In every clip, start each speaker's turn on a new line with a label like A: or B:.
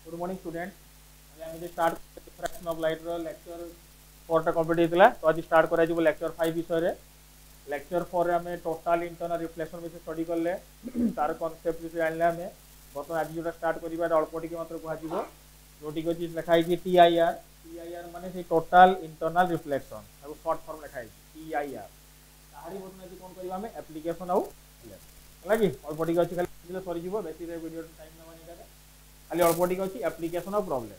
A: Good morning student आज start diffraction of light रो lecture 4 टा कंप्लीट हेतला तो आज स्टार्ट करा जिवो लेक्चर 5 विषय रे लेक्चर 4 रे हमें टोटल इंटरनल रिफ्लेक्शन विषय स्टडी करले तार कांसेप्ट विषय जानले हमें बर्तमान आज जोटा स्टार्ट करिबा अल्प टिके मात्र कुहा जिवो जोटी को चीज लिखा है टीआईआर माने से टोटल इंटरनल रिफ्लेक्शन ताको शॉर्ट फॉर्म लिखा है टीआईआर ताहारी बर्तमान आज कोन करिबा हमें एप्लीकेशन आउ होला कि अल्प टिके अछि खाली सरी जिवो बेसी रे वीडियो टाइम नमानी दा खाली अल्प टिके अछि एप्लीकेशन ऑफ प्रॉब्लम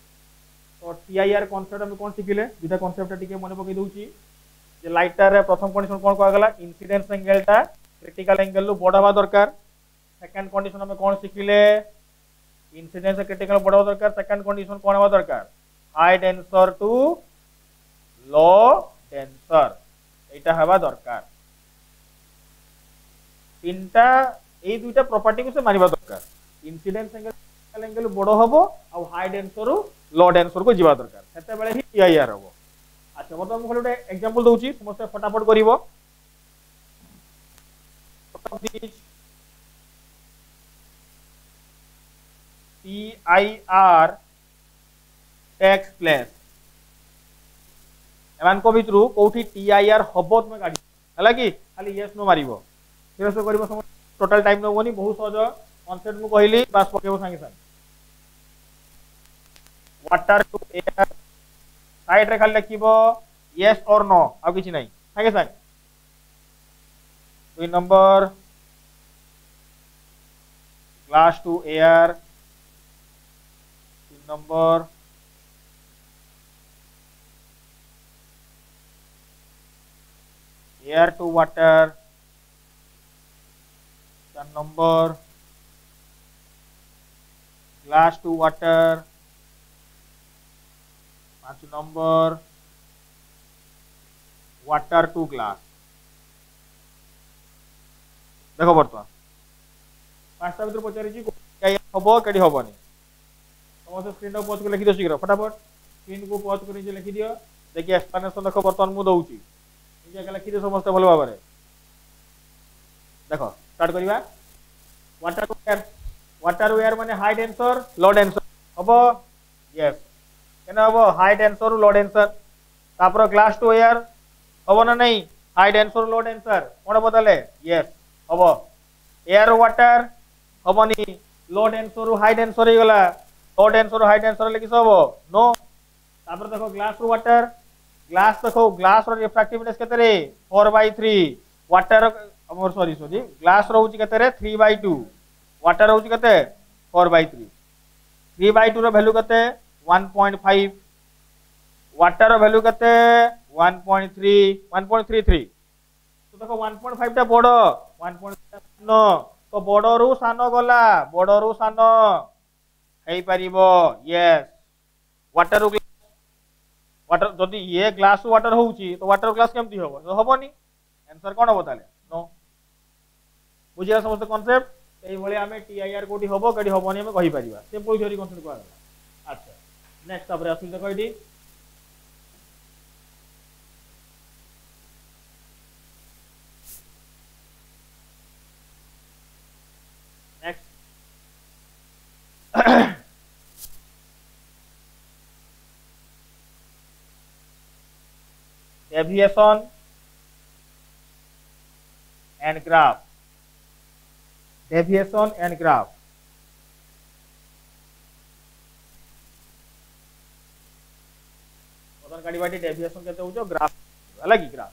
A: तो टीआईआर कांसेप्ट हम कोन सिखिले दुटा कांसेप्ट टिके मने पकई दउची जे लाइटर रे प्रथम कंडीशन कोन कहला गला इंसिडेंस एंगल टा क्रिटिकल एंगल लो बड़ हवा दरकार सेकंड कंडीशन हम कोन सिखिले इंसिडेंस से क्रिटिकल बड़ हवा दरकार सेकंड कंडीशन कोन हवा दरकार high denser to low denser एटा हवा दरकार तीनटा ए दुटा प्रॉपर्टी को से मानिबा दरकार इंसिडेंस एंगल बड़ हबो आ हाई डेंसर लो डेंसर को जीवा दरकार सेते बेले ही टीआईआर हबो। अच्छा बर्तमान मुझे गोटे एग्जांपल दउची समस्त फटाफट करिवो टीआईआर टेक्स प्लेस एमान को भितरु कोठी टीआईआर हबो तमे गाडी हला कि खाली यस नो मारिवो सिरियस करिवो समस्त टोटल टाइम नबोनी बहुत सहज कांसेप्ट मु कहली बस पकेबो संगे संगे वाटर टू एयर साइड रे खाली लिखिबो यस और नो आ किछि नै संगे संगे 2 number glass to air 3 number air to water 4 number glass to water 5 number water to glass देखो बर्तमान पांचटा भीतर पचारि छी हबो केडी हबोनी समस्त स्क्रीन को पॉज कर लिखि दियो शीघ्र फटाफट स्क्रीन को पॉज कर जे लिखि दियो देखि एक्सप्लेनेशन देखो बर्तमान मु दउची निजे के लिखि दियो समस्त भलो भाबरे देखो स्टार्ट करिवा वाटर वेयर माने हाई डेंसर लो डेंसर हबो यस केना हबो हाई डेंसर लो डेंसर तापर ग्लास टू एयर हबो ना नहीं हाई डेंसर लो डेंसर कोन बदले यस हबो एयर वाटर हबोनी लो डेंसर हाई डेंसर हे गला लो डेंसर हाई डेंसर लेकिस हबो नो तापर देखो ग्लास टू वाटर ग्लास देखो ग्लास रो रिफ्रैक्टिवनेस केते रे 4/3 वाटर हमर सॉरी ग्लास रहउची केते रे 3/2 वाटर रहउची केते 4/3 3/2 रो वैल्यू केते 1.5 वाटर वैल्यू केते 1.33 तो देखो 1.5 टा बड़ो 1.7 तो बड़ो रु सानो गला बड़ो रु सानो हेई परिबो यस वाटर वाटर जदी ये ग्लास वाटर होउची तो वाटर ग्लास केमती होबो तो होबोनी आंसर कोन होबो ताले नो बुझिया समस्त कांसेप्ट एई भले हमें टीआईआर कोठी होबो केडी होबोनी हमें कहि परिबा सिंपल थ्योरी कांसेप्ट को आगला। अच्छा नेक्स्ट तापर आसिल देखो एडी नेक्स्ट deviation and graph बदन गाड़ी बाटी डेविएशन केते होचो ग्राफ हला की ग्राफ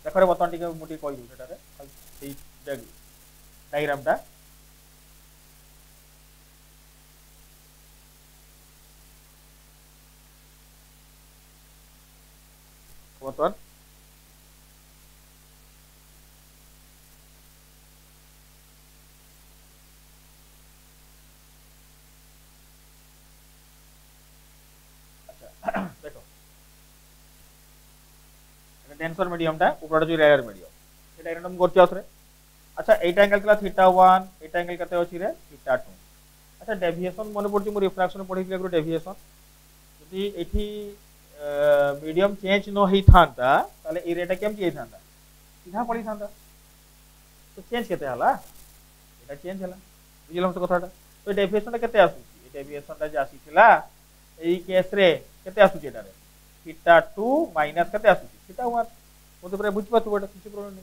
A: देखरे बतन टिके मुटी कहि दउ सेटा रे सेई डायग्राम टा बतन देखो टेंसर मीडियम टा ऊपर जो रेयर मीडियम एटा रैंडम करछि आसरे। अच्छा एटा एंगल तला θ1 एटा एंगल कते अछि रे θ2। अच्छा डेविएशन मन पड़छि मो रिफ्रैक्शन पढि के डेविएशन यदि एठी मीडियम चेंज न होई थांता ताले ए रेटा केम की थांता सीधा पड़ी थांता तो चेंज केते हला एटा चेंज हला बुझिलम तो कथाटा तो डेविएशन केते आसुची डेविएशन जे आसीथिला एई केस रे केते आसुची एटारे थीटा 2 माइनस केते आसुची थीटा 1 मोते पूरा बुझ पातु बडा किछि प्रॉब्लम नै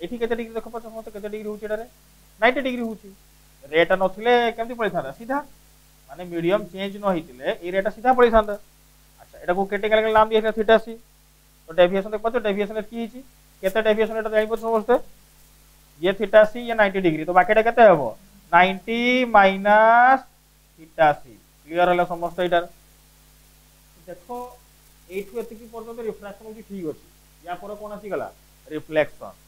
A: एठी केते डिग्री देखो पछ मते केते डिग्री होची एटारे 90 डिग्री होची रेट नथिले केमति पळै थांदा सीधा माने मीडियम चेंज न होइतिले ए रेट सीधा पळै थांदा अच्छा एटा को क्रिटिकल नाम दिया थीटा सी तो डेविएशन देख पाछो डेविएशन की हिची केते डेविएशन एटा जानि पछ समझते ये थीटा सी ये 90 डिग्री तो बाकीटा केते हबो 90 माइनस थीटा सी क्लियर होला समस्त एटार देखो एठु एति की पर्यंत रिफ्लेक्शन की ठीक अछि या पर कोन आसी गला रिफ्लेक्शन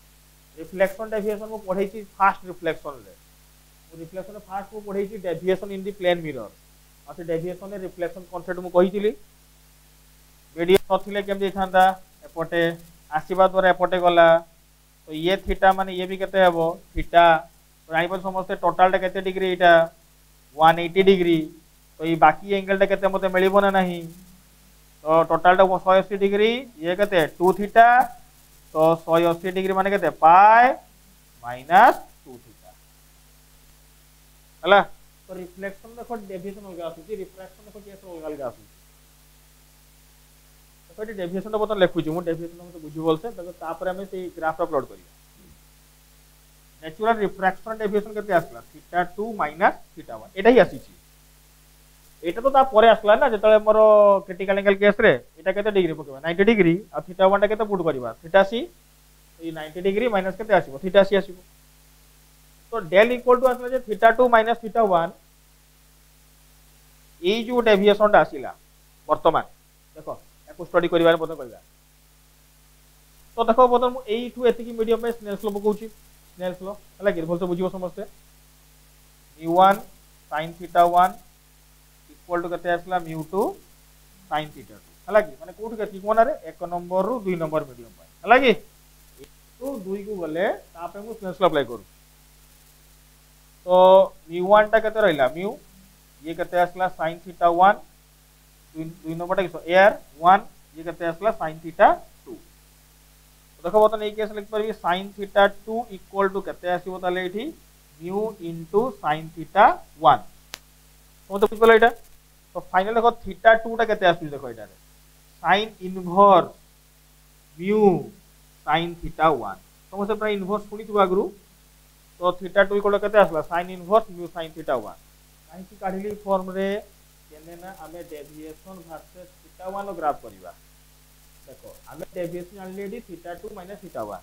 A: रिफ्लेक्शन डेविएशन को पढै छी फास्ट रिफ्लेक्शन ले रिफ्लेक्शन फास्ट को पढै छी deviation in the plane mirror आ से डेविएशन ने रिफ्लेक्शन कांसेप्ट मु कहिथिली मीडियम नथिले केम देथांदा एपटे आसीबा द्वारा एपटे गला तो ये थीटा माने ये भी केते हेबो थीटा तो आइ पर समस्त टोटल टा केते डिग्री एटा 180 डिग्री तो ये बाकी एंगल टा केते मते मिलिबो ना नहीं तो टोटल टा 180 डिग्री ये केते 2 थीटा तो 180 डिग्री माने केते पाई माइनस 2 थीटा हला तो रिफ्लेक्शन देखो डेविएशन अलगा आसुची रिफ्रैक्शन देखो केस अलगा आसुची तो ये डेविएशन तो बतन लिखुची मु डेविएशन तो बुझी बोलसे तो तापर हमें से ग्राफ अपलोड करिया नेचुरल रिफ्रैक्शन डेविएशन केते आसला थीटा 2 माइनस थीटा 1 एटा ही आसीची एटा तो ता परे आसला ना जेतले मोर क्रिटिकल एंगल केस रे एटा केते डिग्री पकेबा 90 डिग्री आ थीटा 1 टा केते पुट करबा थीटा सी ए 90 डिग्री माइनस केते आसीबो थीटा सी आसीबो तो डेल इक्वल टू आसला जे थीटा 2 माइनस थीटा 1 ए जो डेविएशन टा आसीला वर्तमान देखो एको स्टडी करिवार पता करिवा तो देखो बदन मु एठु एति की मीडियम में स्नेल्स लॉ पकोची स्नेल्स लॉ हला कि बोलते बुझिबो समझते mu1 sin theta 1 equal to केते आसला mu2 sin थीटा 2 हला कि माने कोठु केति कोना रे 1 नंबर रु 2 नंबर मीडियम पाई हला कि तो 2 को गले तापे मु स्नेल्स लॉ अप्लाई करू तो mu1 टा केते रहला mu ये केते आसला sin थीटा 1 2 नंबर टा एयर 1 ये केते आसला sin थीटा 2 तो देखो बतन ए केस लिख परबी sin थीटा 2 इक्वल टू केते आसीबो ताले एठी mu इनटू sin थीटा 1 तो बुझ पले एटा तो फाइनल देखो थीटा 2 टा केते आसी देखो एटा रे sin inverse mu sin theta 1 समस्त प्राय इनवर्स सुनी तु आगरु तो थीटा 2 इक्वल केते आसला sin inverse mu sin theta 1 काहे की काढिली फॉर्म रे केने ना हमें डेविएशन वर्सेस थीटा 1 ग्राफ करबा देखो हमें deviation already theta 2 minus theta 1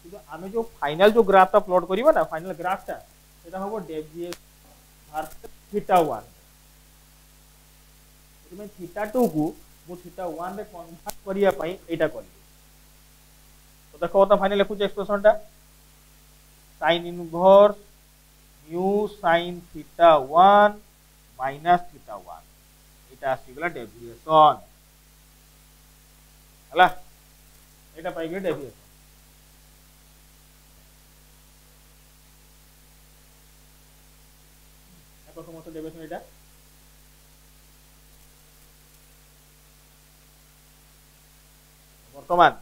A: किंतु हमें जो फाइनल जो ग्राफ ता प्लॉट करबा ना फाइनल ग्राफ ता सेटा होबो डेविएशन वर्सेस थीटा 1 इमे थीटा 2 को मु थीटा 1 रे कन्वर्ट करिया पई एटा करली तो देखो तो फाइनल लिखु एक्सप्रेशन ता sin inverse mu sin theta 1 minus theta 1 एटा आसीगला डेविएशन हला एटा पाइ गेल डेविएशन एको समस्त डेविएशन एटा वर्तमान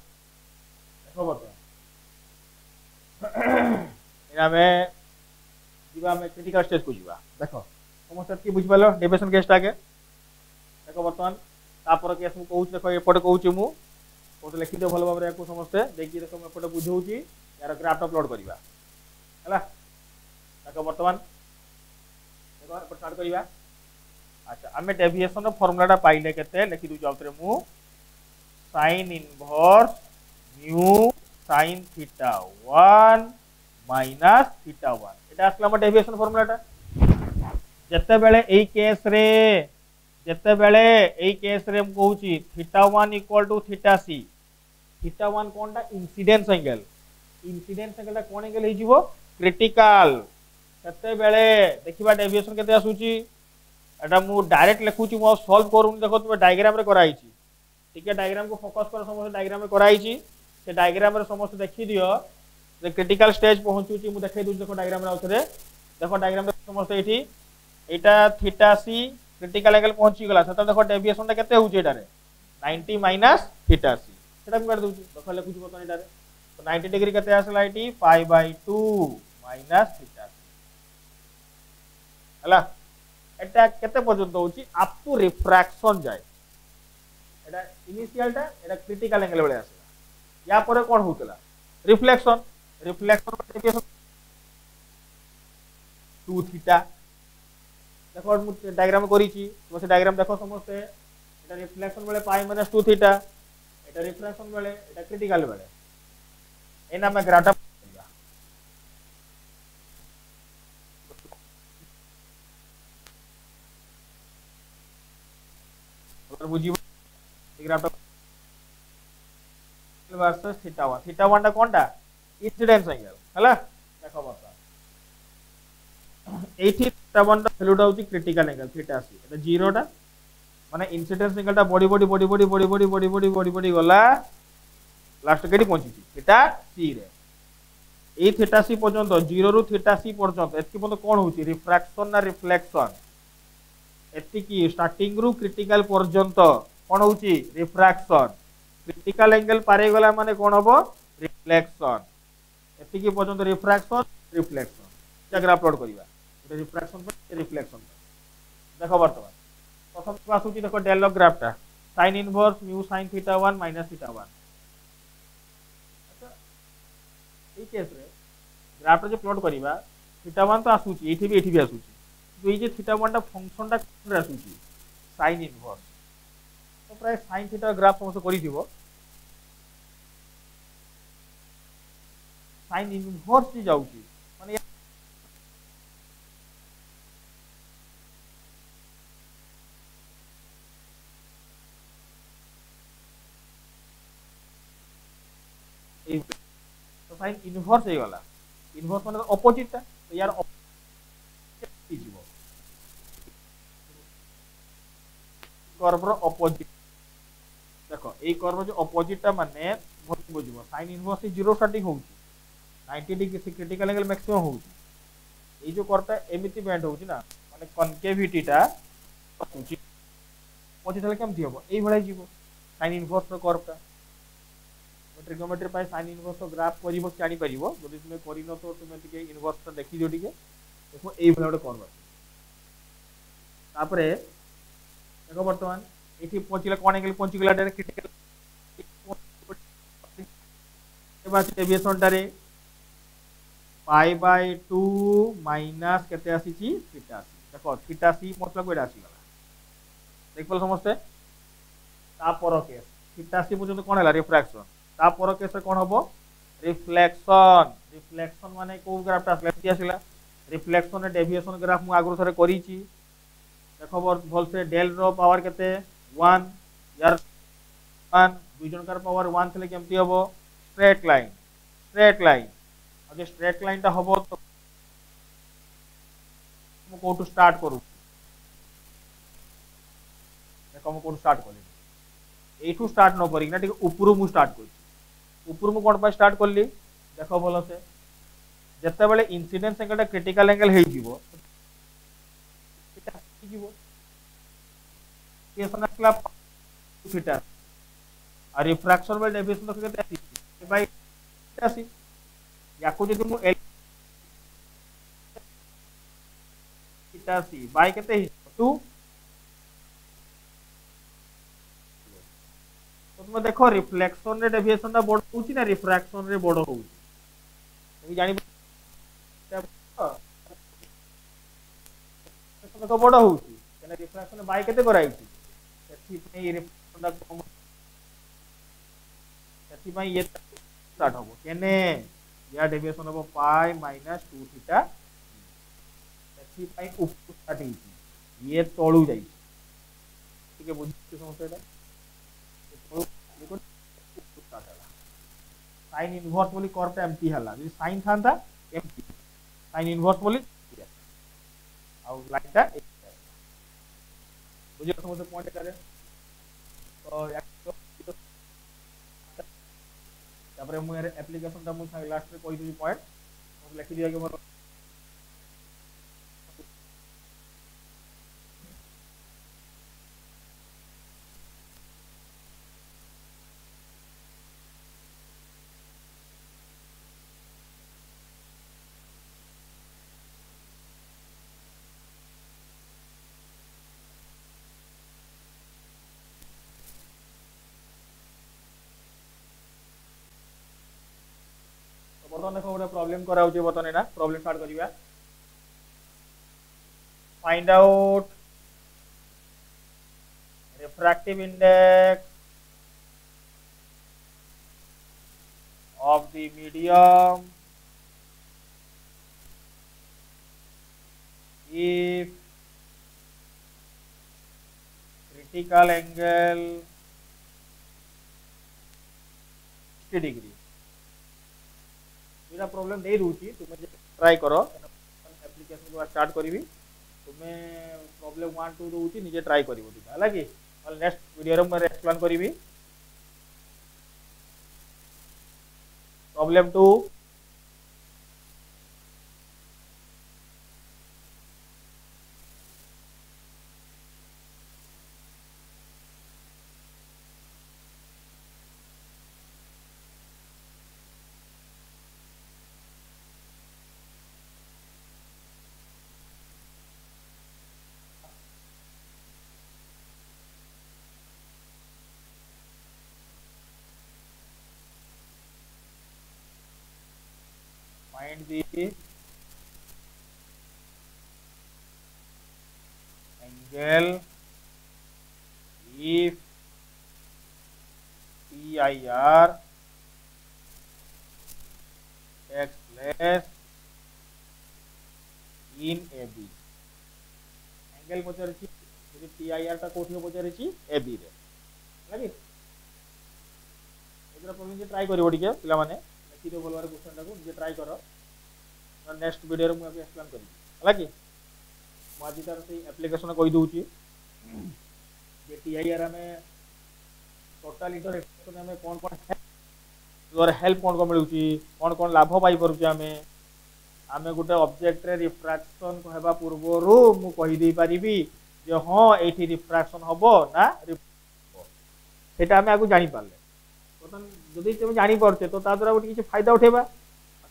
A: देखो वर्तमान एना में जीवा में क्रिटिकल स्टेज को जीवा देखो समस्त की बुझ पालो डेविएशन केस टाके देखो वर्तमान तापर केस मु कहू देखो एपटे कहूची मु कोट लिखि दे भलो बाबरे को समस्त देखि देखो मैं एपटे बुझौची यार ग्राफ अपलोड करिवा हला देखो वर्तमान देखो एपटे स्टार्ट करिवा अच्छा हमें डेविएशन फार्मूलाटा पाइले केते लिखि दउ जाउतरे मु sin inverse mu sin theta 1 minus theta 1 एटा असला म डेविएशन फार्मूलाटा जत्ते बेले एई केस रे हम कहूची theta 1 equal to theta c theta 1 कोनटा इंसिडेंस एंगल टा कोन एंगल हे जीवो क्रिटिकल जत्ते बेले देखिबा डेविएशन केते आसुची एटा मु डायरेक्ट लिखुची मो सॉल्व करूनी देखो तुम डायग्राम रे कराइची ठीक है डायग्राम को फोकस कर समस्त डायग्राम रे कराइची से डायग्राम रे समस्त देखि दियो जे क्रिटिकल स्टेज पहुंचुची मु देखाइ दउ देखो डायग्राम रे आउथरे देखो डायग्राम रे समस्त एठी एटा थीटा सी क्रिटिकल एंगल पहुंची गला सता देखो डेविएशन ता केते होउची एटा रे 90 माइनस थीटा सी सेटा को कर दउची देखो लिखुची बतन एटा रे तो 90 डिग्री केते आसला एठी 5/2 माइनस थीटा सी हला एटा केते पर्यंत होची अप टू रिफ्रैक्शन जाए एटा इनिशियलटा एटा क्रिटिकल एंगल बेले आसला या परे कोन होतला रिफ्लेक्शन रिफ्लेक्शन डेविएशन 2 थीटा देखो मु डायग्राम करिची तो से डायग्राम देखो समझते एटा रिफ्लेक्शन बेले पाई माइनस 2 थीटा एटा रिफ्रैक्शन बेले एटा क्रिटिकल बेले एना में ग्राफ अगर बुझिबो ग्राफ वर्सेस थीटा 1 टा कोनटा इंसिडेंस एंगल हला देखो बता एठी थीटा 1 टा वैल्यूटा होची क्रिटिकल एंगल थीटा सी एटा 0 टा माने इंसिडेंस एंगल टा बॉडी गला लास्ट केडी पहुंची थीटा सी रे ए थीटा सी पर्यंत 0 रु थीटा सी पर्यंत एति पर्यंत कोन होची रिफ्रैक्शन ना रिफ्लेक्शन एति की स्टार्टिंग रु क्रिटिकल पर्यंत कोन होची रिफ्रैक्शन क्रिटिकल एंगल पारे गला माने कोन हबो रिफ्लेक्शन एति की पर्यंत रिफ्रैक्शन रिफ्लेक्शन ग्राफ प्लॉट करिवा एटा रिफ्रैक्शन पर रिफ्लेक्शन देखो वर्तमान प्रथम क्लास होची देखो डेल लॉग ग्राफटा sin inverse mu sin theta 1 minus theta 1 अच्छा ए केस रे ग्राफ जो प्लॉट करिवा थीटा 1 तो आसुची एठी भी आसुची तो ये जे थीटा 1 टा फंक्शन टा कोन आसुची sin इनवर्स तो प्राय sin थीटा ग्राफ समस्त करि दिबो sin इनवर्स जी जाउची माने तो साइन इनवर्स हे गला इनवर्स माने ऑपोजिट ता तो यार ऑपोजिट जीवो कर्व रो ऑपोजिट देखो ए कर्व जो ऑपोजिट ता माने बहुत बुझिबो साइन इनवर्स 0 स्टार्टिंग होउची 90 डिग्री से क्रिटिकल एंगल मैक्सिमम होउची ए जो कर्वटा एमिति बेंड होउची ना माने कनकेविटी ता होउची ऑपोजिट हले केम दियबो एई भळे जीवो साइन इनवर्स रो कर्वटा ट्रिग्नोमेट्री पाई sin इनवर्स तो ग्राफ करिवो जानि परिवो जदि तुमे करिनो तो तुमे टिके इनवर्स तो देखि दियो टिके देखो एई भले कर्व तापरे देखो वर्तमान एठी पहुंचिला कोन एंगल पहुंची गला डायरेक्ट क्रिटिकल एबास डेविएशन टारे पाई बाय 2 माइनस केते आसीची थीटा सी देखो थीटा सी मतलब कोडा आसी गला देखबल समझते तापर केस थीटा सी पर्यंत कोन हला रिफ्रैक्शन तापर केस कोन हबो रिफ्लेक्शन माने को ग्राफ टा लेफ्ट आसीला रिफ्लेक्शन डेविएशन ग्राफ मु आगु थरे करिची देखो भल से डेल रो पावर केते 1 यार 1 दुई जनकार पावर 1 थले केमती हबो स्ट्रेट लाइन अजे स्ट्रेट लाइन टा हबो तो मु को टू स्टार्ट करू देखो मु को स्टार्ट करी एठू स्टार्ट न करी ना ठीक ऊपर मु स्टार्ट करी ऊपर मु कोन पा स्टार्ट करली देखो भलो से जत्ते बेले इंसिडेंस एंगल टा क्रिटिकल एंगल हे जीवो जीवो केस नकला थीटा आ रिफ्रैक्शन बेले डेविएशन तो केते आसी बाय आसी याको जदि मु थीटा सी बाय केते 2 तुम देखो रिफ्लेक्शन रे डेविएशन टा बड़ होउची ना रिफ्रैक्शन रे बड़ होउची तुम जानि देखो बड़ होउची केना रिफ्रैक्शन बाय केते कराइची सेठी पई रिफ्लेक्शन टा कम सेठी पई ये स्टार्ट होबो केने या डेविएशन होबो पाई माइनस 2 थीटा सेठी पई ऊपर स्टार्ट होइची ये तळु जाई ठीक है बुझी समस्या sin इनवर्स बोली कर्व एम्प्टी हला जे sin थांता एम्प्टी sin इनवर्स बोली आ लाइन टा बुझियो समझ पॉइंट करे तो तापर मु एप्लीकेशन टा मु लास्ट रे कहि दि पॉइंट मु लिखि दिया के मोर बर्तन देखो गोटे प्रॉब्लम कराउचे बर्तन एना प्रॉब्लम स्टार्ट करिया find out refractive index of the medium if critical angle 60 degree मेरा प्रॉब्लम दे दूची तुम ट्राई करो एप्लीकेशन को स्टार्ट करी तुम्हें प्रॉब्लम 1 2 दूची निजे ट्राई करिवो है कि नेक्स्ट वीडियो रे मैं एक्सप्लेन करी problem 2 find the angle if PIR takes place in AB angle पचारिछि यदि PIR टा कोठी पचारिछि AB रे लागी एतरा प्रॉब्लम जे ट्राई करिवो टिके पिला माने लेखि दो बोलवार क्वेश्चन टाको जे ट्राई करो नेक्स्ट वीडियो रे मु अभी एक्सप्लेन करी लागी मु आज तार से एप्लीकेशन कहि दोउची जे PIR में टोटल इंटरेक्शन में कौन कौन हेल्प कौन कौन मिलूची कौन कौन लाभ पाई परुची आमे गोटे ऑब्जेक्ट रे रिफ्रैक्शन कहबा पूर्वरु मु कहि दे परिबी जे हां एठी रिफ्रैक्शन हबो ना सेटा आमे आगु जानि पारले बतन जदि तुम जानि परते तो ता द्वारा गोटे किछ फायदा उठेबा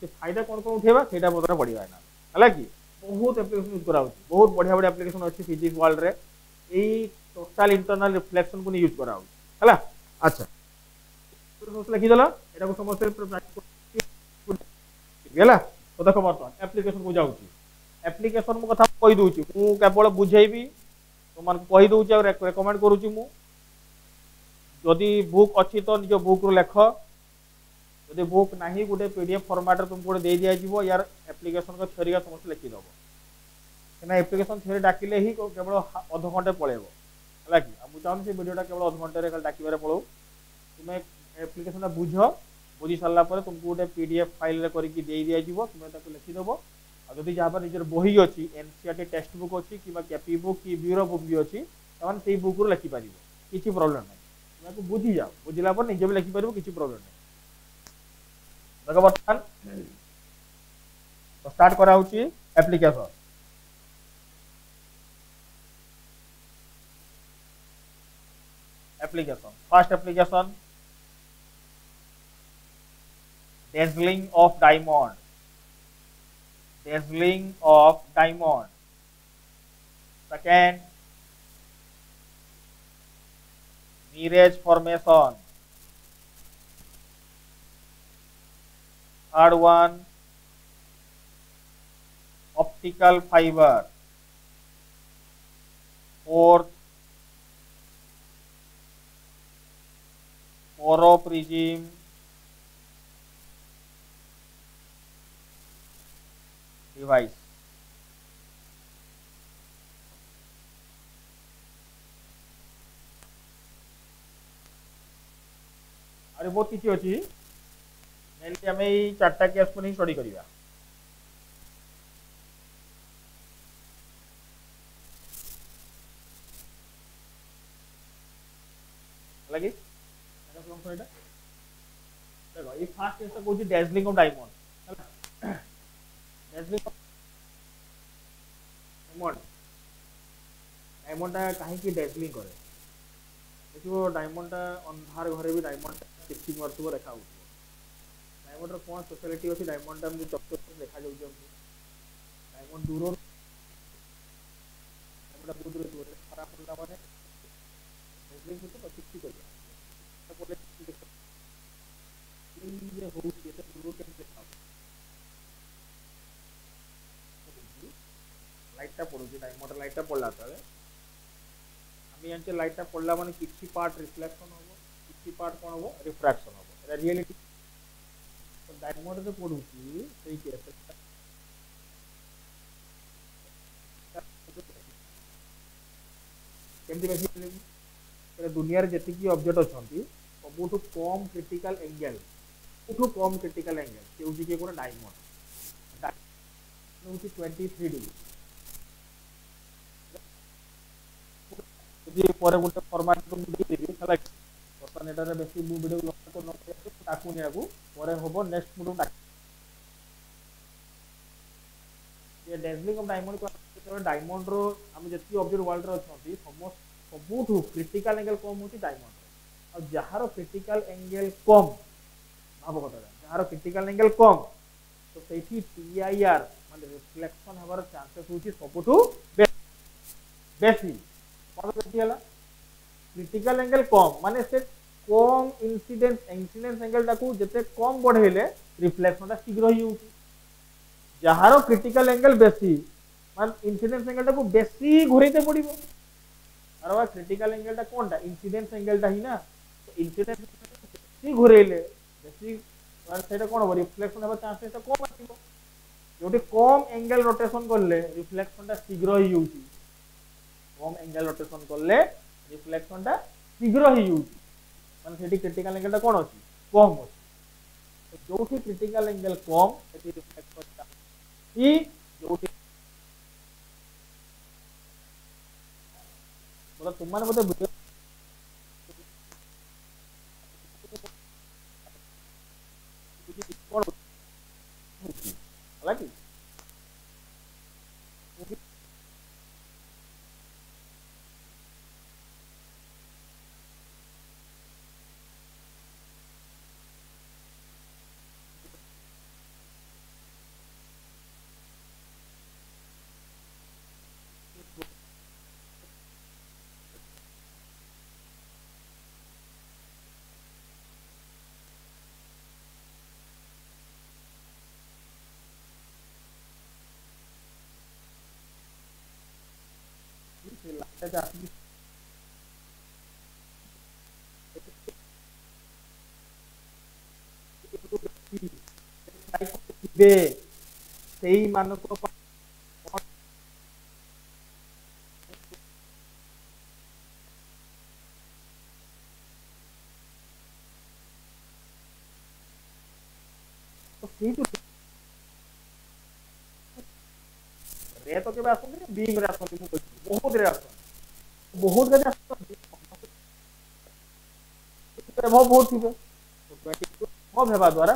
A: से फायदा कौन कौन उठेबा सेटा बतरा पड़िबा ना हला कि बहुत एप्लीकेशन यूज कराउची बहुत बढ़िया बढ़िया एप्लीकेशन अछि फिजिक्स वर्ल्ड रे एई टोटल इंटरनल रिफ्लेक्शन को यूज कराउची हला अच्छा तो लिखि देला एटा को समस्त प्रैक्टिस गेला तो देखो बर्तमान एप्लीकेशन को जाउची एप्लीकेशन मु कथा कहि दोउची मु केवल बुझेइबी तुमन कहि दोउची और रेकमेंड करूची मु जदि बुक अछि तो निजो बुक रो लेख जदि बुक नाही गोटे पीडीएफ फॉर्मेट रे तुमको दे दिया जीवो यार एप्लीकेशन को थ्योरी का समस्त लिखि दबो केना एप्लीकेशन थ्योरी डाकिले ही केवल आधा घंटे पळेबो हला कि मु चाहन से वीडियोटा केवल आधा घंटे रे कल डाकिबारे पळो तुमे एप्लीकेशन बुझ बुझी सारा पर तुमको गोटे पीडीएफ फाइल रे करके दे दिया जीवो तुमे ताको लिखि दबो आ जदि जहा पर निजर बही अछि एनसीईआरटी टेक्स्ट बुक अछि किबा केपी बुक की ब्यूरो बुक भी अछि तमन सेई बुक रो लिखि पारिबो किछि प्रॉब्लम नै तुमको बुझी जाओ बुझिला पर निजे भी लिखि पारिबो किछि प्रॉब्लम नै देखो बर्तमान तो स्टार्ट करा होची application first application dazzling of diamond second mirage formation third one optical fiber fourth phoroprism device अरे बहुत किसी अच्छी मेनली आम ये चार्टा केस को नहीं स्टडी करिया लगी देखो ये फर्स्ट केस को जी डैजलिंग ऑफ डायमंड डायमंड कहीं डैजलिंग करे देखो डायमंड अंधार घरे भी डायमंड टिप्सिंग मारथुबो देखा होतो डायमंड रो कोन स्पेशलिटी अछि डायमंड हम चक चक देखा जाउ जे डायमंड दूर डायमंड दूर दूर खराब पड़ला माने डैजलिंग को तो टिप्सी कर तो बोले ये हो ये तो दूर के देखा लाइटटा पड़ुची डायमंड लाइटटा पड़ला तले आमी जानचे लाइटटा पड़ला माने किछि पार्ट रिफ्लेक्शन होबो किछि पार्ट कोन होबो रिफ्रैक्शन होबो एटा रियलिटी तो डायमंड रे पड़ुची सेही केस केमती बेसी दुनिया रे जति की ऑब्जेक्ट अछंती सबुठु कम क्रिटिकल एंगल सबुठु कम क्रिटिकल एंगल केउची के कोन डायमंड होची 23 डिग्री যদি পরে গোটে ফরম্যাট को मुझे देबी हला बर्तमान एटा रे बेसी मु वीडियो लॉक को न ताकू नियागु परे होबो नेक्स्ट मुडू ये डेजलिंग ऑफ डायमंड को डायमंड रो हम जति ऑब्जेक्ट वर्ल्ड रे अछंती समस्त सबुठु क्रिटिकल एंगल कम होची डायमंड और जहार क्रिटिकल एंगल कम भाव कथा जहार क्रिटिकल एंगल कम तो सेठी टीआईआर माने रिफ्लेक्शन हबार चांसेस होची सबुठु बेसी कौन बेसी हला क्रिटिकल एंगल कम माने से कम इंसिडेंस एंगल टाकू जते कम बढ़ेले रिफ्लेक्शन टा शीघ्र ही होची जहार क्रिटिकल एंगल बेसी माने इंसिडेंस एंगल टाकू बेसी घुरेते पड़िबो अरे क्रिटिकल एंगल टा कोनटा इंसिडेंस एंगल टा ही ना तो इंसिडेंस बेसी घुरेले बेसी माने सेटा कोन हो रिफ्लेक्शन हबा चांसेस टा कम आसीबो जोटी कम एंगल रोटेशन करले रिफ्लेक्शन टा शीघ्र ही होची कम एंगल रोटेशन करले रिफ्लेक्शन टा शीघ्र ही होची माने सेठी क्रिटिकल एंगल टा कोन अछि कम अछि तो जोटी क्रिटिकल एंगल कम सेठी रिफ्लेक्शन टा ही जोटी मतलब तुम माने बोले वीडियो कोन हालांकि लाइट आसी बे सेही मानको तो सेही तो रे तो केबे आसुनी बीइंग रे आसुनी मु बहुत रे आसुनी बहुत गजे आसुनी बहुत थिबे तो 22 हो हेबा द्वारा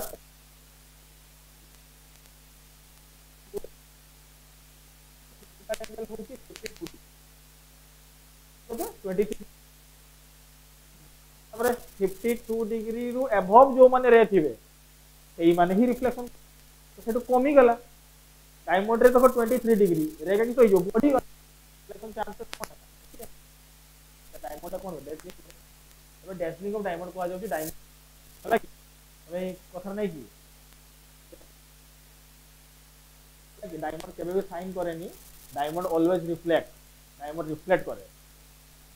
A: एंगल होची 23 तापर 52 डिग्री रु अबव जो माने रे थिबे एई माने ही रिफ्लेक्शन तो सेटु कमी गला डायमंड रे तो 23 डिग्री रे का तो जो बॉडी रिफ्लेक्शन चांसेस कोन है डायमंड कोन डेजलिंग अब डेजलिंग ऑफ डायमंड को आ जाउची डायमंड हला कि हमें कथा नै की डायमंड केबे भी साइन करेनी डायमंड ऑलवेज रिफ्लेक्ट करे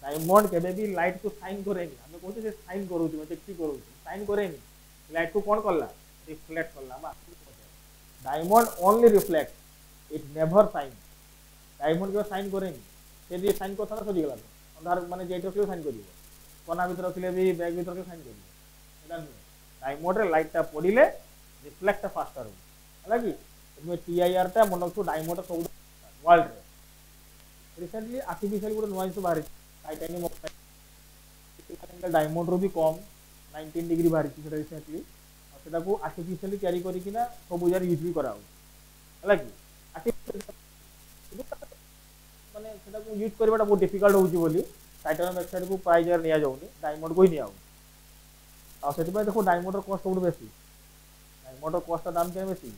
A: डायमंड केबे भी लाइट को साइन करेनी हमें कहते से साइन करूची मतलब की करूची साइन करेनी लाइट को कोन करला रिफ्लेक्ट करला हम diamond only reflect it never shine diamond के साइन करेनी से भी साइन को सारा सजी गला अंधार माने जेट रखले साइन करिवो कोना भीतर रखले भी बैग भीतर के साइन करिवो एला डायमंड रे लाइट टा पडिले रिफ्लेक्ट फास्टर हो हला कि तुम टीआईआर टा मन रखो डायमंड सब वर्ल्ड रे रिसेंटली आर्टिफिशियल गुड नॉइस बाहर टाइटेनियम ऑक्साइड डायमंड रो भी कम 19 डिग्री बाहर सेटा रिसेंटली सेटा को आर्टिफिशियली तयारी करी किना सब जार यूज भी कराउ हला कि आर्टिफिशियल माने सेटा को यूज करबाटा बहुत डिफिकल्ट होउची बोली टाइटेनियम ऑक्साइड को प्राइस जार निया जाउनी डायमंड को ही निया आ सेति पे देखो डायमंड रो कॉस्ट बहुत बेसी डायमंड रो कॉस्ट दाम के बेसी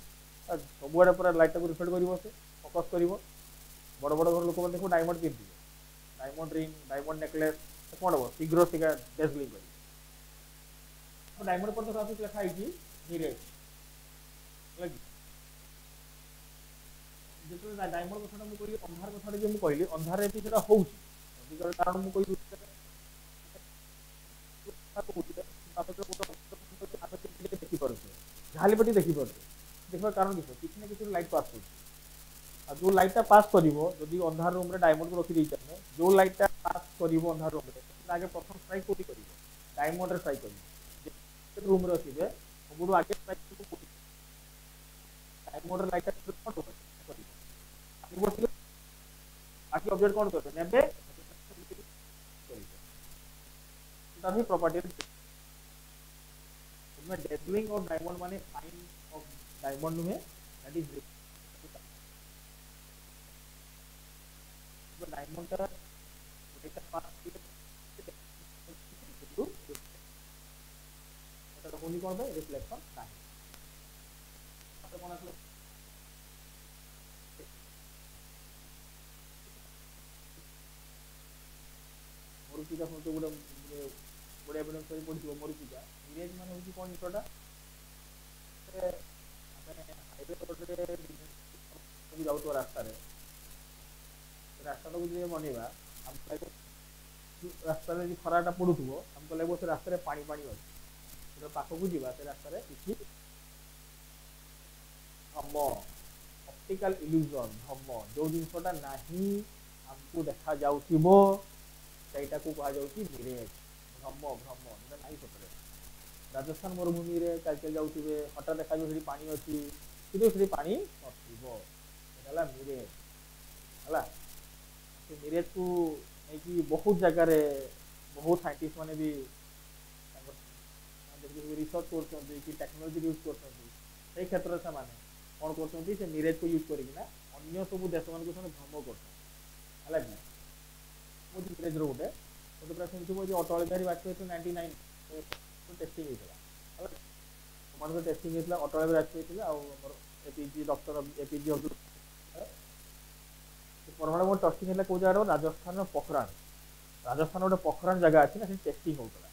A: सब आड़े पूरा लाइट को रिफ्लेक्ट करिवो से फोकस करिवो बड़ बड़ घर लोक मन देखो डायमंड पिंदी डायमंड रिंग डायमंड नेकलेस कोन हो शीघ्र शीघ्र डेजलिंग करी डायमंड पर तो काफी लिखा है कि नीरज ଯେତେବେଳେ ଡାଇମଣ୍ଡ କଥାଟା ମୁଁ କହିଲି ଅନ୍ଧାର କଥାଟା ଯେ ମୁଁ କହିଲି ଅନ୍ଧାରରେ ବି ସେଟା ହଉଛି ଅଧିକ କାରଣ ମୁଁ କହିଲି ଦେଖିପାରୁଛେ ଯାହାହେଲେ ବି ଦେଖିପାରୁଛେ ଦେଖିବା କାରଣ କିଛି ନା କିଛି ଲାଇଟ୍ ପାସ୍ କରୁଛି ଆଉ ଯୋଉ ଲାଇଟ୍ ଟା ପାସ୍ କରିବ ଯଦି ଅନ୍ଧାର ରୁମ୍ ରେ ଡାଇମଣ୍ଡ କୁ ରଖିଦେଇଛେ ଆମେ ଯୋଉ ଲାଇଟ୍ ଟା ପାସ୍ କରିବ ଅନ୍ଧାର ରୁମ୍ ରେ ଆगे प्रथम स्ट्राइक कोठी करिवो डायमंड रे स्ट्राइक करिवो रूम रे थिबे सबुठु आगे स्ट्राइक कोठी डायमंड रे लाइट कोन करिवो आगे बसिले बाकी ऑब्जेक्ट कोन करबे नेबे दैट इज प्रॉपर्टी में डेजलिंग और डायमंड माने फाइन ऑफ डायमंड में दैट इज डायमंड का डेटा पास होनी कौन है रिफ्लेक्शन नहीं आपको कौन आसलो मरुचिका सुनते गोटे बड़े एविडेंस करी पड़िथिबो मरुचिका इमेज माने होची कोन इटोटा हाईवे रोड रे जाऊ तो रास्ता को जे बनेबा हम रास्ता रे खराटा पडुथबो हमको लागबो से रास्ता रे पानी पानी अछि पाखक जावा से रास्ता किसी धम्म ऑप्टिकल इल्यूजन धम्म जो जिनसटा नहीं हमको देखा जाउथिबो सेटा को कहा जाउची मिरेज धम्म भ्रम एटा नहीं सतरे राजस्थान मरुभूमि रे चल चल जाउथिबे हटा देखा जो पानी अछि किदो से पानी नथिबो एटाला मिरेज हला से मिरेज को नै कि बहुत जगह रे बहुत साइंटिस्ट माने भी रिसर्च करछन्ती कि टेक्नोलॉजी यूज करछन्ती से क्षेत्र से माने कोन करछन्ती से मिरेज को यूज करिकिना अन्य सब देश मान को भ्रम करछन हला कि मो मिरेज रो गोटे गोटे प्रश्न थिबो जे अटल बिहारी वाजपेयी 99 तो टेस्टिंग हेतला हला मन को टेस्टिंग हेतला अटल बिहारी वाजपेयी थिला आ हमर एपीजी डॉक्टर एपीजी अब्दुल परमाणु बम टेस्टिंग हेतला को जगह राजस्थान पोखरान गोटे पोखरान जगह अछि ना से टेस्टिंग होतला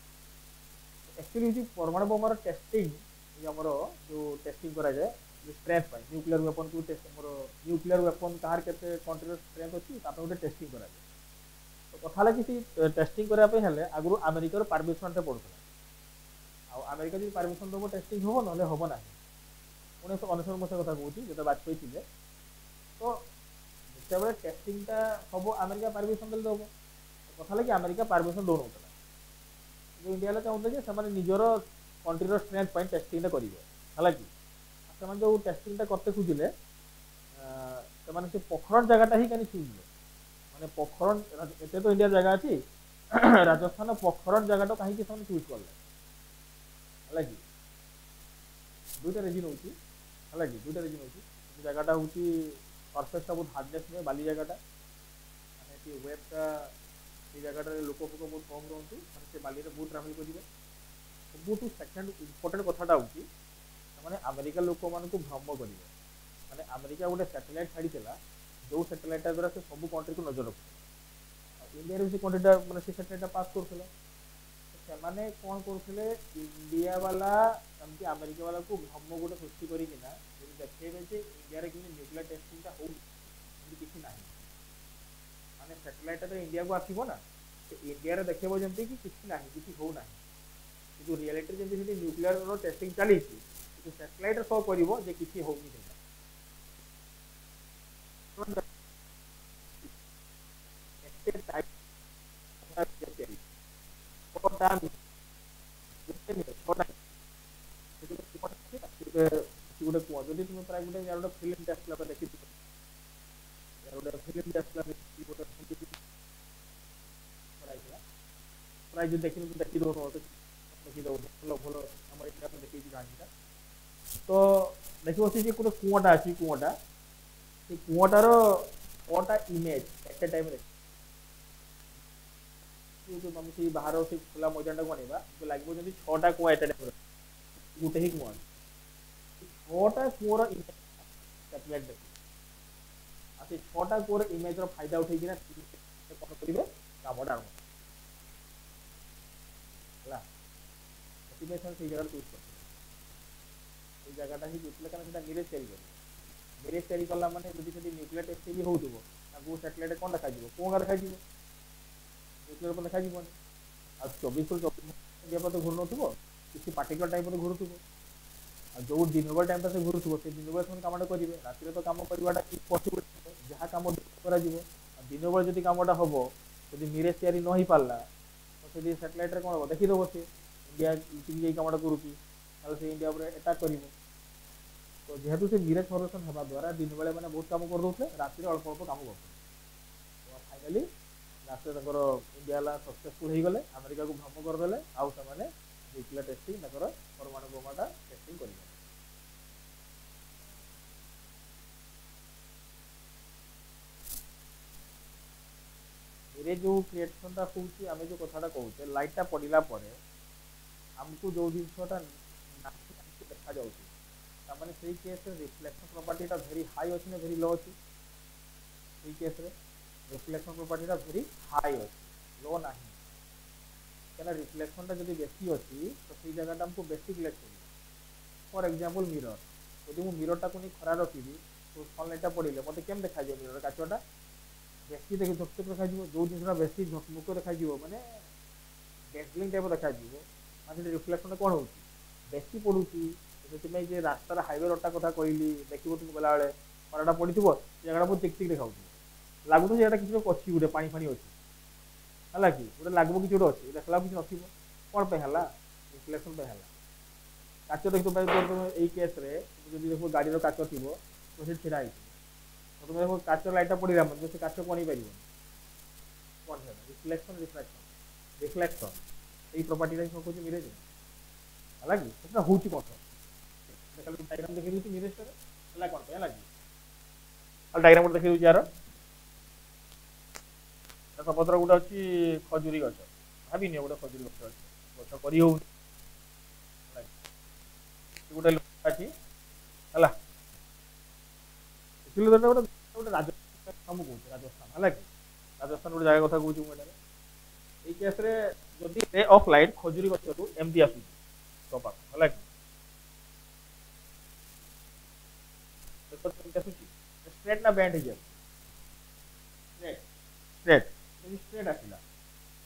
A: एक्चुअली परमाणु बोमार टेस्टिंग हमर जो टेस्टिंग करा जाए स्ट्रेंथ पाई न्यूक्लियर वेपन को टेस्ट हमर न्यूक्लियर वेपन कार केते कंट्री स्ट्रेंथ अछि तापर गोटे टेस्टिंग करा जाए तो कथा लगी टेस्टिंग करा पे हेले आगु अमेरिका रो परमिशन रे पड़थला आ अमेरिका जी परमिशन दबो टेस्टिंग होबो नले होबो नाही 1999 मसे कथा कहूची जेता वाजपेयी थिले तो जेतेबे टेस्टिंग ता सबो अमेरिका परमिशन देल दबो कथा लगी अमेरिका परमिशन दो नथला जो इंडिया ला चाहते जे समान निजरो कंट्री रो स्ट्रेंथ पॉइंट टेस्टिंग करिवे हला कि समान जो टेस्टिंग ता करते खुजिले समान से पोखरण जगह ही कनी चुनले माने पोखरण एते तो इंडिया जगह अछि राजस्थान पोखरण जगह तो कहीं के समान चूज करले हला कि दुटा रीजन होची हला कि दुटा रीजन होची जगहटा होची सरफेस ता बहुत हार्डनेस में बाली जगहटा माने कि वेब ता ये जगह लोक फोक बहुत कम रुहतु से बाली बहुत ट्रावेल करेंगे सब सेकेंड इम्पोर्टेंट कथाटा हूँ मैंने अमेरिका लोक मान भ्रम करेंगे माने अमेरिका गोटे सैटेलाइट छाड़ी जो सैटेलाइट द्वारा से सब कंट्री को नजर रखुला इंडिया से कंट्रीटा माने से सैटेलाइट पास करथिले सेमाने कोन करथिले इंडिया वाला हमकी अमेरिका वाला को भ्रम गोटे सृष्टि करिकिना देखेबे जे इंडिया रे कि न्यूक्लियर टेस्टिंग ता हो किछि नाही माने सैटेलाइट तो इंडिया को आसीबो ना इंडिया रे देखबो जंती कि किछि नाही किछि हो नाही जो रियलिटी जंती से न्यूक्लियर रो टेस्टिंग चली छी तो सैटेलाइट शो करिवो जे किछि होनी सेटा एते टाइप छोटा छोटा गोटे कुआ जदि तुम प्राय गोटे यार गोटे फिल्म देखला पे देखि यार गोटे फिल्म देखला गोटे प्राय जो देखि दो देखि दो भलो भलो हमर इंडिया में देखि गांधीटा तो देखिबो से जे गोटे कुआटा अछि कुआटा से कुआटार कोटा इमेज एट टाइम रे जो हम से बाहर से खुला मैदान बनेबा तो लागबो जदि 6टा कुआ एट टाइम रे गोटे ही कुआ 6टा कुआर इमेज सैटेलाइट देखि आ से 6टा कुआर इमेज रो फायदा उठै किना कोन करिवे कामडा हला मोटिवेशन से जगह चूज करते जगहटा ही चूज कारण से निरेज करी मिरेज तैयारी कला माने जदि सेठी न्यूक्लियर टेस्टिंग भी होउथबो ताकू सैटेलाइट कोन देखा जिवो कोन देखा जिवो न्यूक्लियर पर देखा जिवो आ 24 इंडिया पर तो घूर नथबो किसी पार्टिकुलर टाइम पर घूरुथबो आ जो दिन बेल टाइम पर से घूरुथबो से दिन बेल से कामटा करिवे राति रे तो काम करवाटा इम्पॉसिबल जहाँ काम करा जिवो दिन बेल जदि कामटा हबो जदि मिरेज तैयारी न ही पारला तो से सैटेलाइट रे कोन हो देखि दबो से इंडिया टिक जाई कामटा करूची ताले से इंडिया पर अटैक करिवो तो जेहेतु से मिरेज फॉर्मेशन हवा द्वारा दिन बेले मैंने बहुत काम कर दौले राति अल्प अल्प काम कर तो फाइनाली लास्ट इंडिया सक्सेसफुल हो गले अमेरिका को भ्रम करदे आउ से न्यूक्लियर टेस्टिंग परमाणु बोमाटा टेस्टिंग कर जो क्रिएशनटा होची आमे जो कथाटा कहूचे लाइटटा पड़िला परे हमको जो जिनसटा देखा जाउची तामाने सेही केस रे रिफ्लेक्शन प्रॉपर्टीटा वेरी हाई अछि ना वेरी लो अछि सेही केस रे रिफ्लेक्शन प्रॉपर्टीटा वेरी हाई अछि लो नाही केना रिफ्लेक्शनटा जदि बेसी अछि तो सेही जगहटा हमको बेसी ग्लेस करियो फॉर एग्जांपल मिरर यदि मु मिररटा को नि खरा रखिबी तो सनलाइटटा पड़िले मते केम देखा जाय मिरर काचोटा बेसी देखि झकझक देखा जिवो जो जिनसटा बेसी झकमुक देखा जिवो माने डेजलिंग टाइप देखा जिवो माने रिफ्लेक्शन कोन होउची बेसी पडुची से जे रास्तार हाईवे रोडटा कथा कहली देखो तुम गला बेले खराटा पड़ी जगह बहुत टिक टिक देखा लगुच ये किसी अच्छी गोटे पानी फाणी अच्छी है कि गोटे लगभग किसी गोटे अच्छी देखला किसी नथिबो कौन पे हला रिफ्लेक्शन पे हला काच देख तो यही केस रे जब देखो गाड़ी काच थी तो से छिड़ा तो तुम देखो काच लाइटा पड़ा मतलब से काच कौन पार कौन है रिफ्लेक्शन रिफ्लेक्शन रिफ्लेक्शन यही प्रॉपर्टी कहूँ मिरेज है कि सेटा हूँ कौन डायग्राम देखि दूची मिरेज रे हला कोन पे हला कि हल डायग्राम देखि दूची यार सपत्र गुटा अछि खजुरी गछ भाबी नि गुटा खजुरी गछ अछि गछ करी हो गुटा अछि हला इसलिए गुटा गुटा राजस्थान हम को राजस्थान हला कि राजस्थान गुटा जगह कथा कहू छु एई केस रे जदी रे ऑफ लाइट खजुरी गछ तो एमडी आसु तो पा हला कि स्ट्रेट ना बैंड है स्ट्रेट स्ट्रेट यदि स्ट्रेट आसिला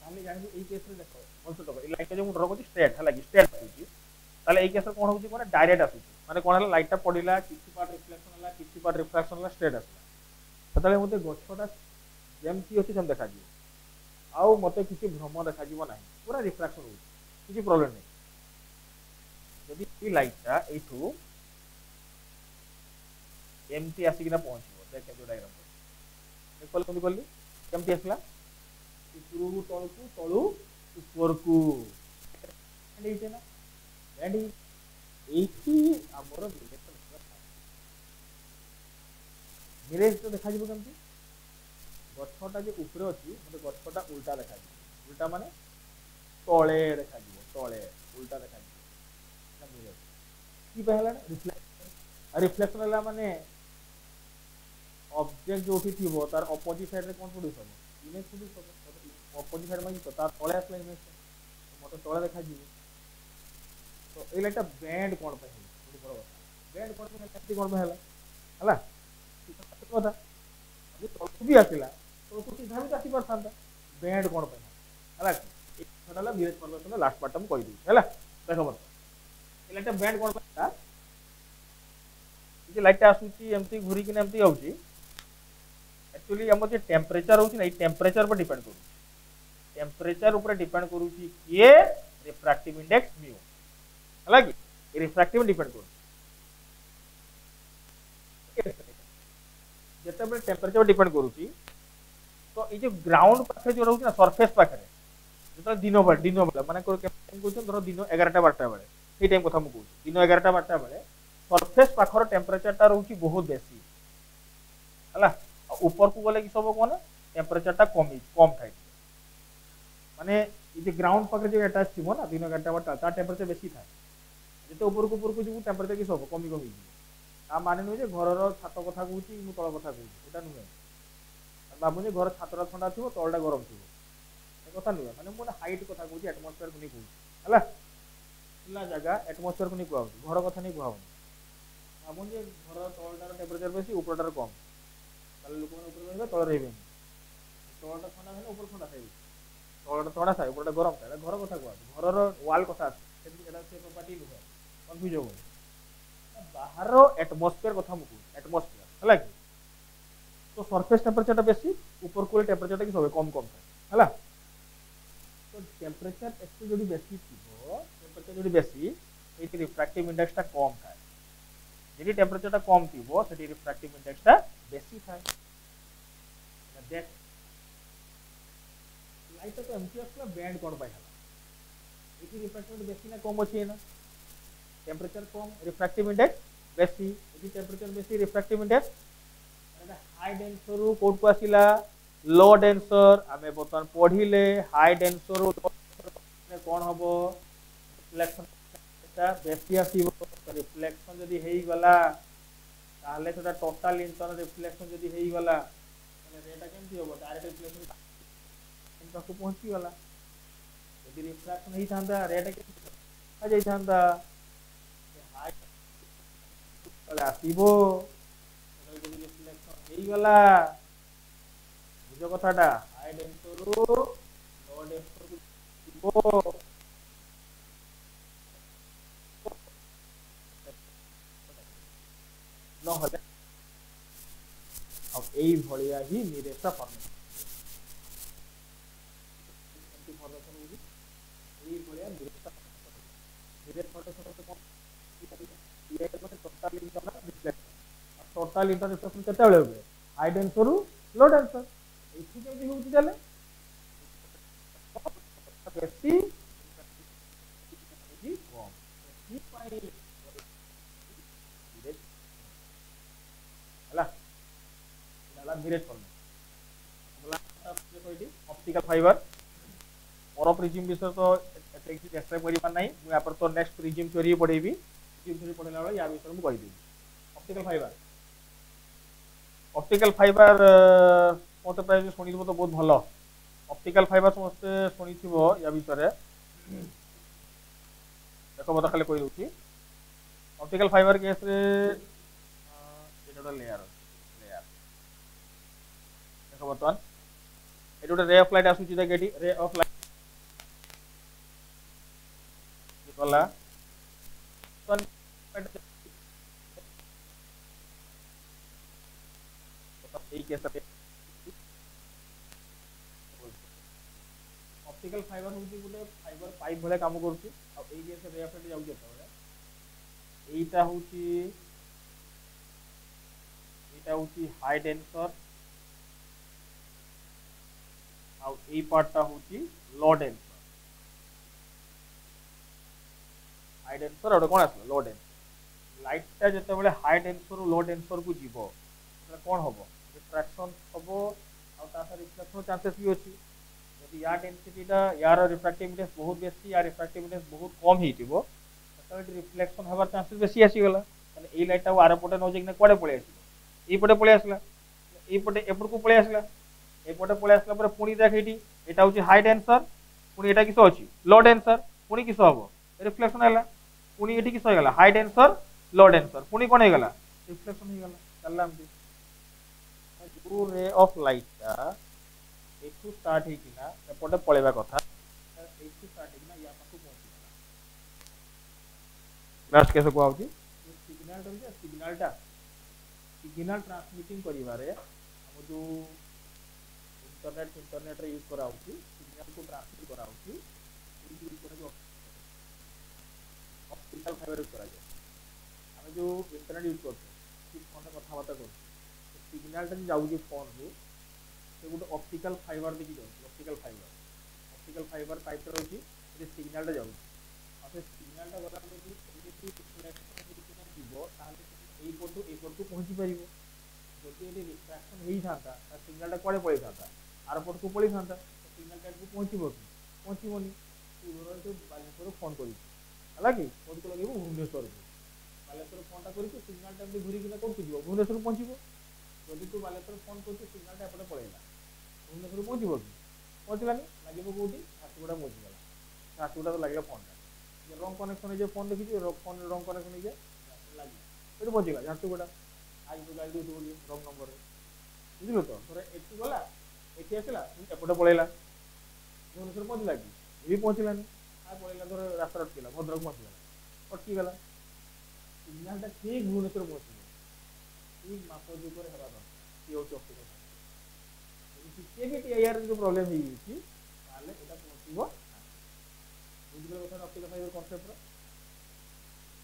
A: ताले जानि एई केस रे देखो मोर तो लाइट जो ड्रा करछि स्ट्रेट हला कि स्ट्रेट आसुछि ताले एई केस रे कोन होछि कोन डायरेक्ट आसुछि माने कोन हला लाइट टा पडिला किछि पार्ट रिफ्लेक्शन हला किछि पार्ट रिफ्रैक्शन हला स्ट्रेट आसिला ताले मते गछटा जेमति अछि सेम देखा जिवो आउ मते किछि भ्रम देखा जिवो नाही पूरा रिफ्रैक्शन होछि किछि प्रॉब्लम नाही यदि ई लाइट टा एठू एमती आसिकिना पहुँचो देख जो डायग्राम देख कल कोन करली केमती आसला उपरु तळकु तळु उपरकु एंड इते ना एंड एठी हमर मिरेज तो देखा जिवो केमती गछटा जे ऊपर अछि मते गछटा उल्टा देखा जिवो उल्टा माने तळे देखा जिवो तळे उल्टा देखा जिवो ना मिरेज की पहला रिफ्लेक्शन रिफ्लेक्शन हला माने ऑब्जेक्ट जो थी वो तार ऑपोजिट साइड रे कोन प्रोड्यूस हो इमेज प्रोड्यूस हो ऑपोजिट साइड में तो तार तळे आसला इमेज तो मते तळे देखा जिवो तो ए लाइटा बैंड कोन पे है बड़ बात बैंड कोन पे कैसे कोन पे हला हला कथा अभी तो भी आसिला तो सीधा भी आसी परथांता बैंड कोन पे हला एक छडाला मिरेज फॉर्मेशन लास्ट पार्ट हम कहि दी हला देखो मत ए लाइटा बैंड कोन पे था जे लाइटा आसुची एमती घुरी कि एमती आउची एक्चुअली हम जे टेम्परेचर होची ना टेम्परेचर पर डिपेंड करू टेम्परेचर ऊपर डिपेंड करूची ये रिफ्रैक्टिव इंडेक्स म्यू हला कि रिफ्रैक्टिव डिपेंड करू जेते बे टेम्परेचर डिपेंड करूची तो ए जो ग्राउंड पाखे जो रहउची ना सरफेस पाखे जेता दिन बेला माने को कहउछ धरो दिन 11टा 12टा बेले ए टाइम कथा हम कहू दिन 11टा 12टा बेले सरफेस पाखर टेम्परेचर टा रहउची बहुत बेसी हला ऊपर को गले कि सब कोन टेम्परेचर टा कम थाई माने ई जे ग्राउंड पाखर जो अटैच थिबो ना दिन 11टा 12टा ता टेम्परेचर बेसी थाई जेते ऊपर को जो टेम्परेचर कि सब कमी कमी ता माने नु जे घर रो छात कथा कहूची मु तळ कथा कहूची एटा नुहे बाबू जे घर छातरा ठंडा थिबो तळडा गरम थिबो ए कथा नुहे माने मु हाइट कथा कहूची एटमॉस्फेयर को नै कहूची हला खुला जगह एटमॉस्फेयर को नै कहूची घर कथा नै कहू ভাবুন যে ঘর তলটার টেম্পরেচার বেশি উপরটার কম, তাহলে লোকମାନେ উপরে ରହିବେ ତଳେ ରହିବେନି। ତଳଟା ଥଣ୍ଡା ହେଲେ ଉପର ଥଣ୍ଡା ଥାଏ, ତଳଟା ଥଣ୍ଡା ଥାଏ ଉପରଟା ଗରମ ଥାଏ। ଘର କଥା କୁହାଯାଏ, ଘରର ୱାଲ କଥା ଆସେ, ସେମିତି ଏଟା ସେ ପ୍ରପର୍ଟି ନୁହେଁ, କନଫ୍ୟୁଜ ହବନି। ବାହାର ଆଟମୋସ୍ଫିୟର କଥା ମୁଁ କହୁଛି, ଆଟମୋସ୍ଫିୟର ହେଲା କି। तो सरफेस टेम्परेचर बेसी, ऊपर को टेम्परेचर कि सब कम कम थाए है। तो टेम्परेचर एक्चुअली जो बेसी थी, टेम्परेचर जो बेसी ये रिफ्रैक्टिव इंडेक्स कम थाए, जी टेम्परेचर कम थी से रिफ्रैक्टिव इंडेक्स बेसी थाए। देख लाइट तो एमती आसला बैंड कौन पाई ये रिफ्रैक्टिव बेसी ना कम अच्छी ना, टेम्परेचर कम रिफ्रैक्टिव इंडेक्स बेसी, ये टेम्परेचर बेसी रिफ्रैक्टिव इंडेक्स हाई डेंसर रु कोड को आसिला लो डेंसर। आमे बर्तमान पढ़िले हाई डेंसर रु कौन हबो रिफ्लेक्शन बेसी आसीबो। रिफ्लेक्शन जदी हेई गला ताहले सेटा टोटल इंटरनल रिफ्लेक्शन जदी हेई गला ताहले रेटा केमती हबो, डायरेक्ट रिफ्लेक्शन इंटर को पहुंची गला। जदी रिफ्लेक्शन हेई थांदा रेटा केमती आ जाई थांदा, हाई ताले आसीबो गला बुझ कथाटा। हाई डेंसर रु लो डेंसर को नहले अब एई भलिया ही निरेशा फॉर्मेशन फॉर्मेशन होगी, एई भलिया निरेशा फॉर्मेशन ये total internal reflection, total internal reflection केते बेले होबे हाई डेंसर रु लो डेंसर। एठी केमती होउची ताले बेसी जी कम एठी पाई हला हला डायरेक्ट फॉर्मेशन हला कोइटी ऑप्टिकल फाइबर और प्रिज्म विषय तो एक्सट्रा करि पार नाही। मु यापर तो नेक्स्ट प्रिज्म थ्योरी पढेबी, प्रिज्म थ्योरी पढला बेला या विषय मु कहि देबी। ऑप्टिकल फाइबर, ऑप्टिकल फाइबर मत प्राय शुणी तो बहुत भल। ऑप्टिकल फाइबर समस्त शुणी या विषय देख बता खाली कही दूसरी। ऑप्टिकल फाइबर केस रे लेयर लेयर देख बर्तमान ये गोटे रे ऑफ लाइट आसूची देख ये रे ऑफ लाइट गला ऑप्टिकल फाइबर होची गोटे फाइबर पाइप भले काम करूची। आ एई केस रे ऑफ लाइट जाउची तबले एटा होची हाई डेंसर आ एई पार्टटा होची लो डेंसर। हाई डेंसर और कोन आसला लो डेंसर। लाइटटा जते बेले हाई डेंसर रो लो डेंसर को जीवो सेटा कोन हबो रिफ्रैक्शन हबो आ तासा रिफ्लेक्शन चांसेस भी अछि। यदि या डेंसिटीटा यार रिफ्रैक्टिव इंडेक्स बहुत बेसी या रिफ्रैक्टिव इंडेक्स बहुत कम हिटिबो तबे रिफ्लेक्शन हबार चांसेस बेसी आसी गला। माने एई लाइटटा आर पटे न जेकने कोडे पळे आसीलो एई पटे पळे आसला एई पटे एपट को पळे आसला एई पटे पळे आसला पर पुनी देख एटी एटा होची हाई डेंसर पुनी एटा किसो अछि लो डेंसर पुनी किसो हबो रिफ्लेक्शन हैला पुनी एटी किसो हैगला हाई डेंसर लो डेंसर पुनी कोन हैगला रिफ्लेक्शन हैगला। चलला हम जो रे ऑफ लाइटटा एठू स्टार्ट हे किना एपटे पळेबा कथा एठू स्टार्ट हे किना या पाखु पहुंची गला लास्ट केस को आउची सिग्नल टा सिग्नल ट्रांसमिटिंग करिवारे हम जो इंटरनेट रे यूज करा होची सिग्नल को ट्रांसमिट करा होची यूज करा ऑप्टिकल फाइबर यूज करा जाय। हम जो इंटरनेट यूज करते कि फोन में कथा बात करते सिग्नल टा जाउची फोन रो से गोटे ऑप्टिकल फाइबर देखि जाउची ऑप्टिकल फाइबर टाइप रो होची जे सिग्नल टा जाउची आ से सिग्नल टा गला जे जीवो ताले एई पट को पहुंची परिबो। जदि एटी रिफ्रैक्शन हेई थांता ता सिग्नल टा कोडे पळी थांता आर पट को पळी थांता सिग्नल टा को पहुंचीबो कि पहुंचीबोनी तू धर तो बालेश्वर फोन करी हला कि कोड को लगेबो भुवनेश्वर को बालेश्वर फोन टा करी सिग्नल टा घुरी किना कोड जीवो भुवनेश्वर पहुंचीबो। जदि तू बालेश्वर फोन करछ सिग्नल टा एपटे पळेला भुवनेश्वर पहुंचीबो कि पहुंचलानी लागेबो कोठी हाथगोडा पहुंची गला हाथगोडा तो लागला फोन टा जे रंग कनेक्शन जे फोन देखि जे फोन रंग कनेक्शन जे लागी ଏଠି ପହଞ୍ଚିଗଲା ଝାରସୁଗୁଡ଼ା ଆଜି ତୁ ଗାଡ଼ି ଦେଉଛୁ ବୋଲି ରଙ୍ଗ ନମ୍ବରରେ ବୁଝିଲୁ ତ ଧର ଏଠି ଗଲା ଏଠି ଆସିଲା ଏପଟେ ପଳେଇଲା ଭୁବନେଶ୍ୱର ପହଞ୍ଚିଲା କି ବି ପହଞ୍ଚିଲାନି ଆଉ ପଳେଇଲା ଧର ରାସ୍ତା ଅଟକିଲା ଭଦ୍ରକ ପହଞ୍ଚିଗଲା ଅଟକିଗଲା ସିଗ୍ନାଲଟା ଠିକ୍ ଭୁବନେଶ୍ୱର ପହଞ୍ଚିବ ଠିକ୍ ମାପ ଯୁଗରେ ହେବା ଦରକାର ସିଏ ହେଉଛି ଅପ୍ଟିକାଲ ଯଦି ଟିକେ ବି ଟିଆଇଆର ଯଦି ପ୍ରୋବ୍ଲେମ୍ ହେଇଯାଇଛି ତାହେଲେ ଏଇଟା ପହଞ୍ଚିବ ବୁଝିଗଲେ କଥା ଅପ୍ଟିକାଲ ଫାଇବର କନସେପ୍ଟର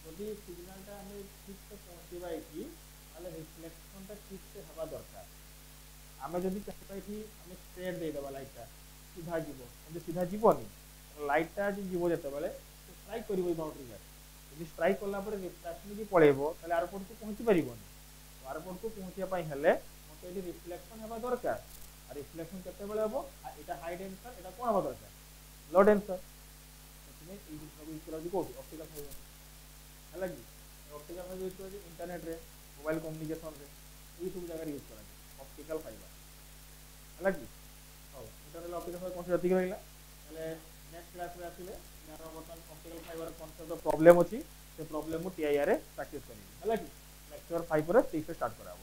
A: ଯଦି ସିଗ୍ନାଲଟା ଆମେ ଠିକ୍ସେ ପହଞ୍ଚିବା ଏଠି ତାହେଲେ ରିଫ୍ଲେକ୍ସନଟା ଠିକ୍ସେ ହେବା ଦରକାର ଆମେ ଯଦି ଚାହିଁବା ଏଠି ଆମେ ଷ୍ଟ୍ରେଟ୍ ଦେଇଦେବା ଲାଇଟ୍ଟା ସିଧା ଯିବ ଯଦି ସିଧା ଯିବନି ଲାଇଟ୍ଟା ଯିବ ଯେତେବେଳେ ଷ୍ଟ୍ରାଇକ୍ କରିବ ଏଇ ବାଉଣ୍ଡ୍ରି ଯଦି ଷ୍ଟ୍ରାଇକ୍ କଲା ପରେ ରିଫ୍ଲେକ୍ସନ ହେଇକି ପଳେଇବ ତାହେଲେ ଆରପଟକୁ ପହଞ୍ଚି ପାରିବନି ଆରପଟକୁ ପହଞ୍ଚିବା ପାଇଁ ହେଲେ ମୋତେ ଏଠି ରିଫ୍ଲେକ୍ସନ ହେବା ଦରକାର ଆଉ ରିଫ୍ଲେକ୍ସନ କେତେବେଳେ ହେବ ଏଇଟା ହାଇ ଡେନ୍ସର ଏଇଟା କ'ଣ ହେବା ଦରକାର लो ଡେନ୍ସର ସେଥିପାଇଁ ଏଇ ଜିନିଷକୁ ୟୁଜ୍ କରାଯାଉଛି କେଉଁଠି ଅପ୍ଟିକାଲ ଫାଇବର ହେଲା କି ଅପ୍ଟିକାଲ ଫାଇବର ୟୁଜ୍ କରାଯାଉଛି ଇଣ୍ଟରନେଟ୍ରେ ମୋବାଇଲ କମ୍ୟୁନିକେସନରେ ଏଇସବୁ ଜାଗାରେ ୟୁଜ୍ କରାଯାଏ ଅପ୍ଟିକାଲ ଫାଇବର ହେଲା କି ହଉ ଇଣ୍ଟରନେଟ୍ ଅପ୍ଟିକାଲ ଫାଇବର କନସେପ୍ଟ ଏତିକି ରହିଲା ତାହେଲେ ନେକ୍ସଟ କ୍ଲାସରେ ଆସିଲେ ଯାହାର ବର୍ତ୍ତମାନ ଅପ୍ଟିକାଲ ଫାଇବର କନସେପ୍ଟର ପ୍ରୋବ୍ଲେମ୍ ଅଛି ସେ ପ୍ରୋବ୍ଲେମ୍ ମୁଁ ଟିଆଇଆରରେ ପ୍ରାକ୍ଟିସ୍ କରିବି ହେଲା କି ଲେକ୍ଚର 5 ପରେ 6 ରେ ଷ୍ଟାର୍ଟ କରାହେବ